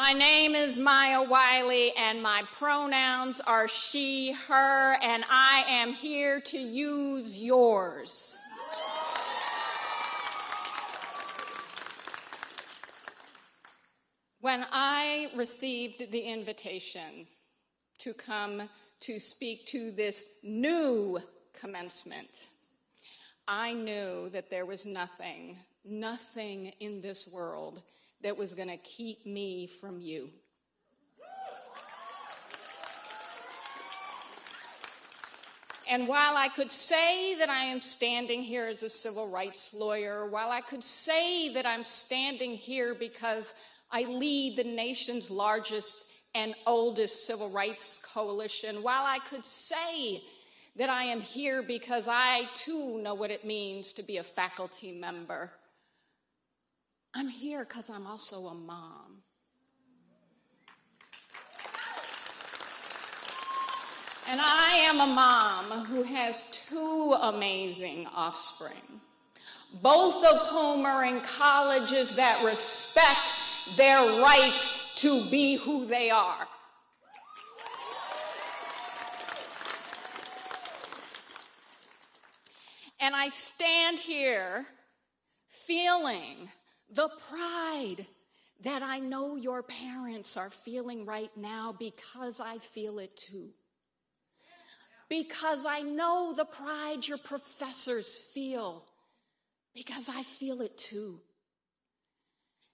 My name is Maya Wiley, and my pronouns are she, her, and I am here to use yours. When I received the invitation to come to speak to this new commencement, I knew that there was nothing in this world that was going to keep me from you. And while I could say that I am standing here as a civil rights lawyer, while I could say that I'm standing here because I lead the nation's largest and oldest civil rights coalition, while I could say that I am here because I too know what it means to be a faculty member, I'm here because I'm also a mom. And I am a mom who has two amazing offspring, both of whom are in colleges that respect their right to be who they are. And I stand here feeling the pride that I know your parents are feeling right now, because I feel it too. Because I know the pride your professors feel, because I feel it too.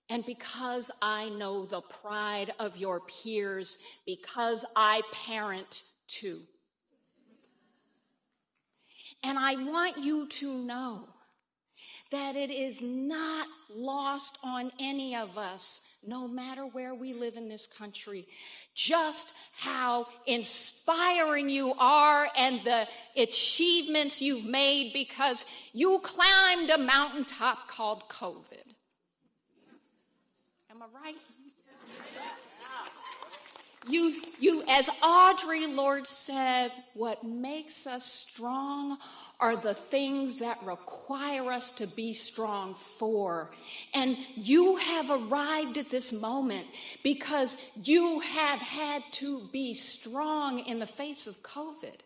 And because I know the pride of your peers, because I parent too. And I want you to know that it is not lost on any of us, no matter where we live in this country, just how inspiring you are and the achievements you've made, because you climbed a mountaintop called COVID. Am I right? You, as Audre Lorde said, what makes us strong are the things that require us to be strong for. And you have arrived at this moment because you have had to be strong in the face of COVID.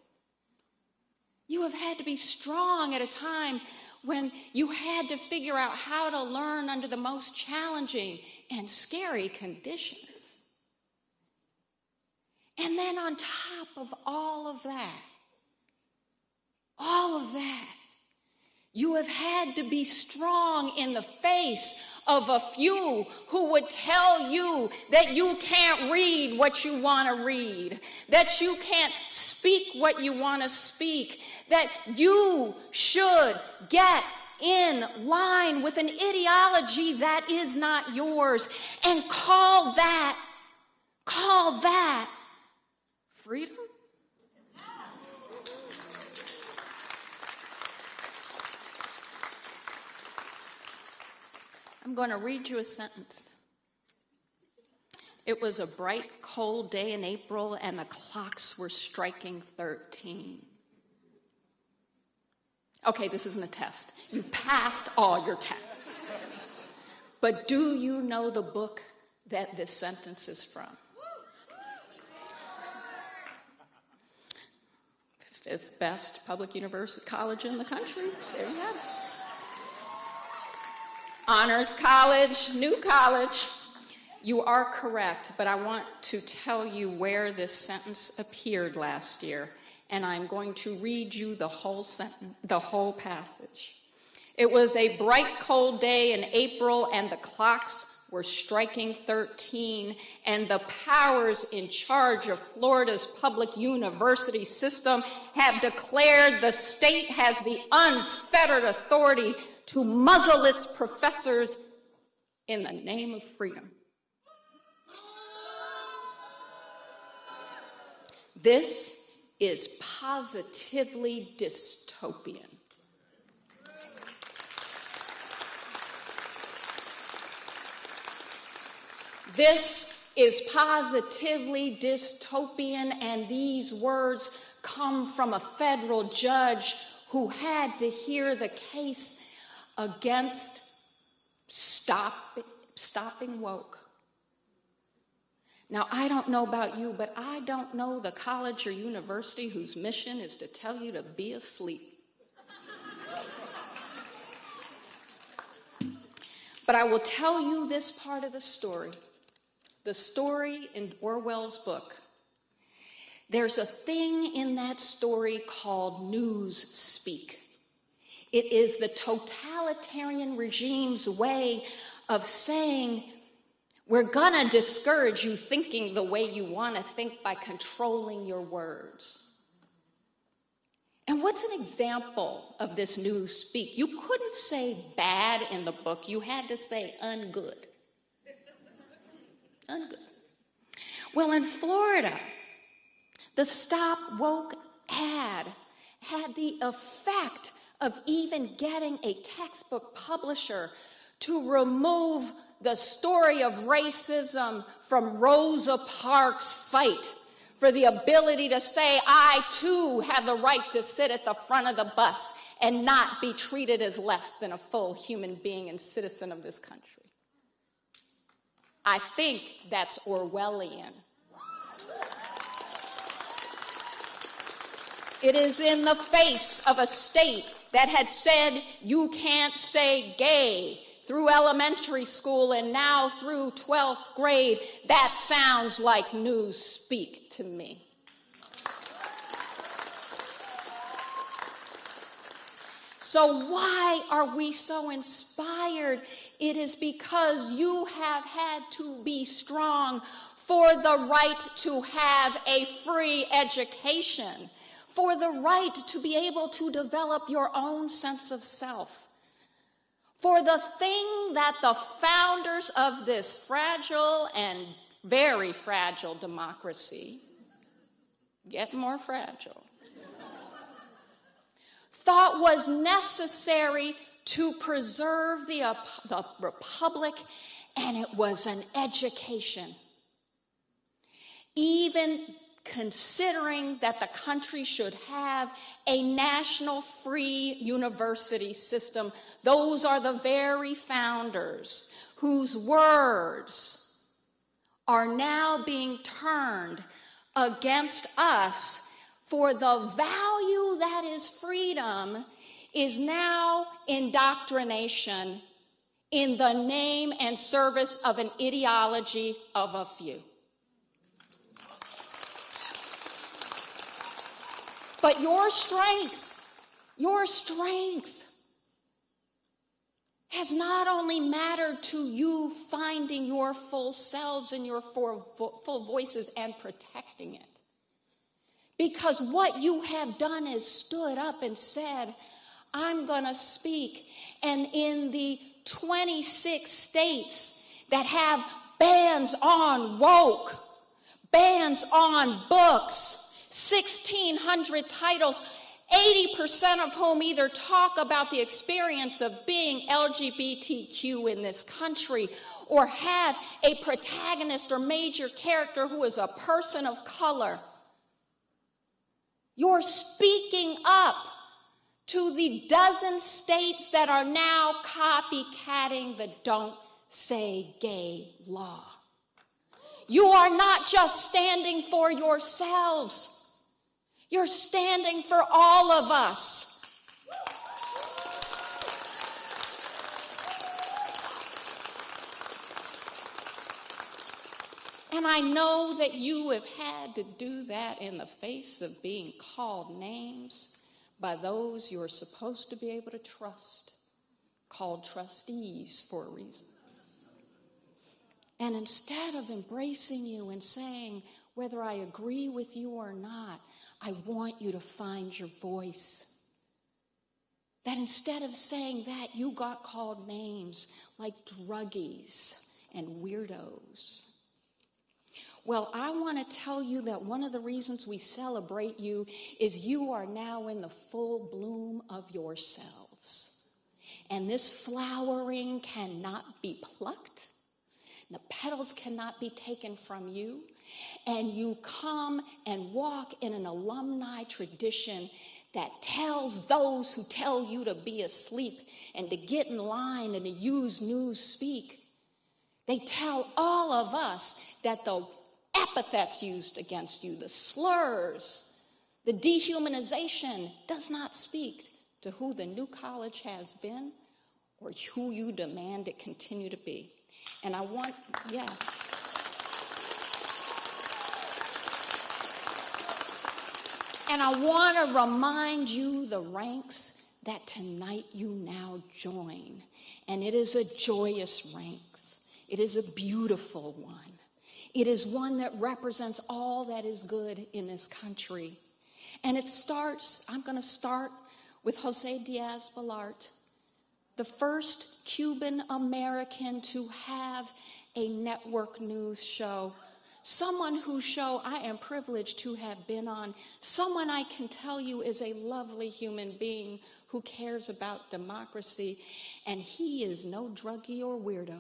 You have had to be strong at a time when you had to figure out how to learn under the most challenging and scary conditions. And then on top of all of that, you have had to be strong in the face of a few who would tell you that you can't read what you want to read, that you can't speak what you want to speak, that you should get in line with an ideology that is not yours, and call that freedom? I'm going to read you a sentence. It was a bright, cold day in April, and the clocks were striking 13. Okay, this isn't a test. You've passed all your tests. But do you know the book that this sentence is from? It's the best public university college in the country. There you have it. Honors college, new college. You are correct, but I want to tell you where this sentence appeared last year, and I'm going to read you the whole sentence, the whole passage. It was a bright, cold day in April, and the clocks were striking 13, and the powers in charge of Florida's public university system have declared the state has the unfettered authority to muzzle its professors in the name of freedom. This is positively dystopian. This is positively dystopian, and these words come from a federal judge who had to hear the case against stopping woke. Now, I don't know about you, but I don't know the college or university whose mission is to tell you to be asleep. But I will tell you this part of the story in Orwell's book. There's a thing in that story called news speak. It is the totalitarian regime's way of saying, we're going to discourage you thinking the way you want to think by controlling your words. And what's an example of this news speak? You couldn't say bad in the book. You had to say ungood. Ungood. Well, in Florida, the Stop Woke ad had the effect of even getting a textbook publisher to remove the story of racism from Rosa Parks' fight for the ability to say, I too have the right to sit at the front of the bus and not be treated as less than a full human being and citizen of this country. I think that's Orwellian. It is in the face of a state that had said you can't say gay through elementary school and now through 12th grade. That sounds like news speak to me. So why are we so inspired? It is because you have had to be strong for the right to have a free education, for the right to be able to develop your own sense of self, for the thing that the founders of this fragile and very fragile democracy, get more fragile, thought was necessary to preserve the republic, and it was an education. Even considering that the country should have a national free university system, those are the very founders whose words are now being turned against us, for the value that is freedom is now indoctrination in the name and service of an ideology of a few. But your strength has not only mattered to you finding your full selves and your full voices and protecting it. Because what you have done is stood up and said, I'm going to speak. And in the 26 states that have bans on woke, bans on books, 1,600 titles, 80% of whom either talk about the experience of being LGBTQ in this country or have a protagonist or major character who is a person of color. You're speaking up to the dozen states that are now copycatting the Don't Say Gay law. You are not just standing for yourselves. You're standing for all of us. And I know that you have had to do that in the face of being called names by those you're supposed to be able to trust, called trustees for a reason. And instead of embracing you and saying, whether I agree with you or not, I want you to find your voice. That instead of saying that, you got called names like druggies and weirdos. Well, I want to tell you that one of the reasons we celebrate you is you are now in the full bloom of yourselves. And this flowering cannot be plucked. The petals cannot be taken from you. And you come and walk in an alumni tradition that tells those who tell you to be asleep and to get in line and to use news speak. They tell all of us that the epithets used against you, the slurs, the dehumanization does not speak to who the new college has been or who you demand it continue to be. And I want, yes. And I want to remind you the ranks that tonight you now join. And it is a joyous rank. It is a beautiful one. It is one that represents all that is good in this country. And it starts, I'm going to start with Jose Diaz-Balart, the first Cuban American to have a network news show. Someone whose show I am privileged to have been on. Someone I can tell you is a lovely human being who cares about democracy. And he is no druggie or weirdo.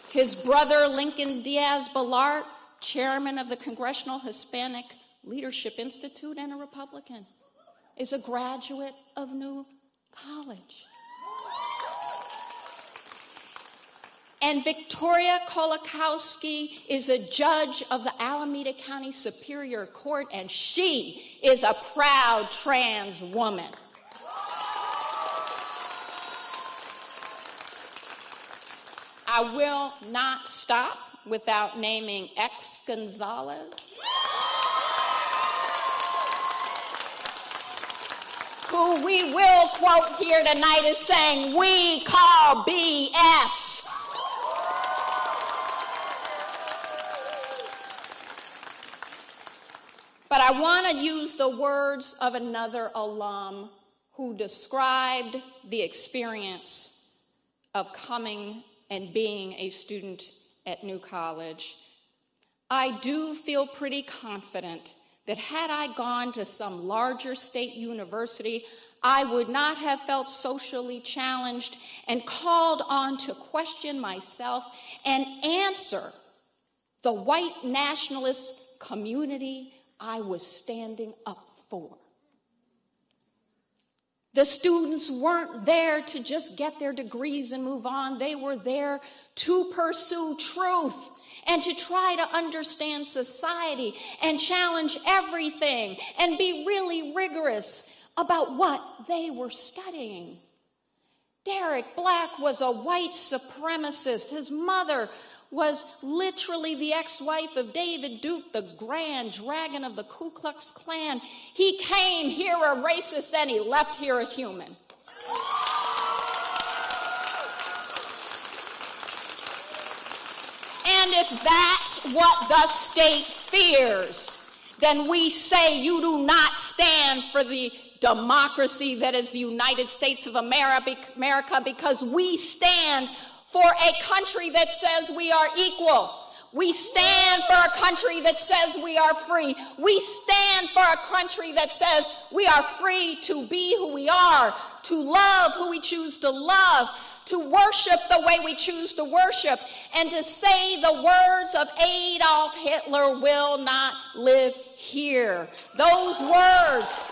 His brother, Lincoln Diaz-Balart, chairman of the Congressional Hispanic Leadership Institute and a Republican, is a graduate of New College. And Victoria Kolakowski is a judge of the Alameda County Superior Court, and she is a proud trans woman. I will not stop without naming X Gonzalez, who we will quote here tonight as saying, "We call BS." But I want to use the words of another alum who described the experience of coming and being a student at New College. I do feel pretty confident that had I gone to some larger state university, I would not have felt socially challenged and called on to question myself and answer the white nationalist community I was standing up for. The students weren't there to just get their degrees and move on. They were there to pursue truth and to try to understand society and challenge everything and be really rigorous about what they were studying. Derek Black was a white supremacist. His mother was literally the ex-wife of David Duke, the grand dragon of the Ku Klux Klan. He came here a racist and he left here a human. And if that's what the state fears, then we say you do not stand for the democracy that is the United States of America, because we stand for a country that says we are equal. We stand for a country that says we are free. We stand for a country that says we are free to be who we are, to love who we choose to love, to worship the way we choose to worship, and to say the words of Adolf Hitler will not live here. Those words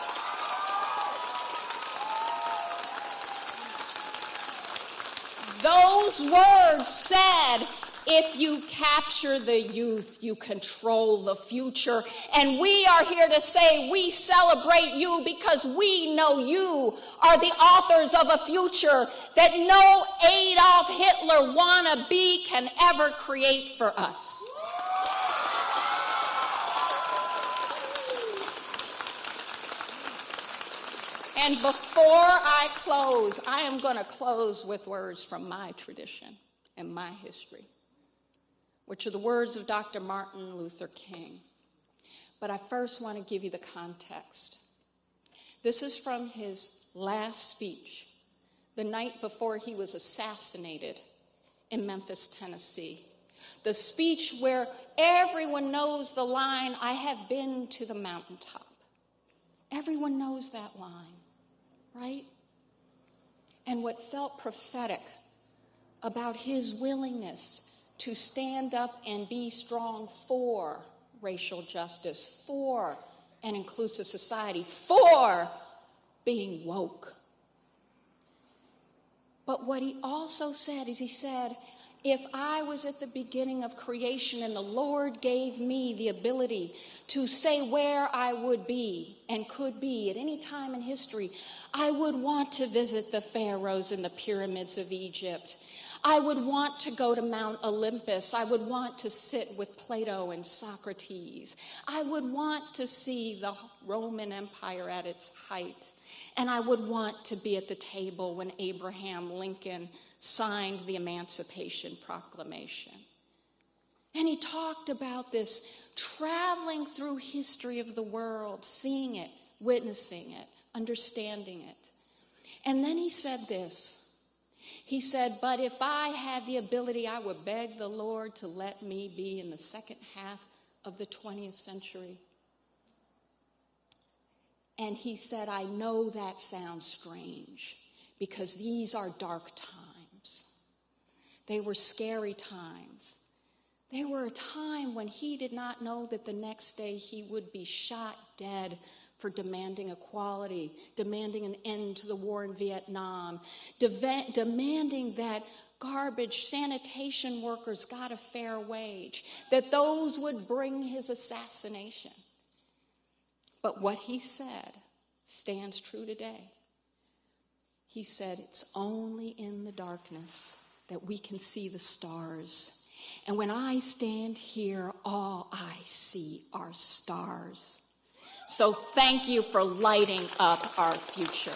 said, if you capture the youth, you control the future. And we are here to say we celebrate you because we know you are the authors of a future that no Adolf Hitler wannabe can ever create for us. And before I close, I am going to close with words from my tradition and my history, which are the words of Dr. Martin Luther King. But I first want to give you the context. This is from his last speech, the night before he was assassinated in Memphis, Tennessee. The speech where everyone knows the line, "I have been to the mountaintop." Everyone knows that line, right? And what felt prophetic about his willingness to stand up and be strong for racial justice, for an inclusive society, for being woke. But what he also said is he said, if I was at the beginning of creation and the Lord gave me the ability to say where I would be and could be at any time in history, I would want to visit the pharaohs and the pyramids of Egypt. I would want to go to Mount Olympus. I would want to sit with Plato and Socrates. I would want to see the Roman Empire at its height. And I would want to be at the table when Abraham Lincoln signed the Emancipation Proclamation. And he talked about this traveling through history of the world, seeing it, witnessing it, understanding it. And then he said this. He said, but if I had the ability, I would beg the Lord to let me be in the second half of the 20th century. And he said, I know that sounds strange because these are dark times. They were scary times. They were a time when he did not know that the next day he would be shot dead for demanding equality, demanding an end to the war in Vietnam, demanding that garbage sanitation workers got a fair wage, that those would bring his assassination. But what he said stands true today. He said, it's only in the darkness that we can see the stars. And when I stand here, all I see are stars. So thank you for lighting up our future.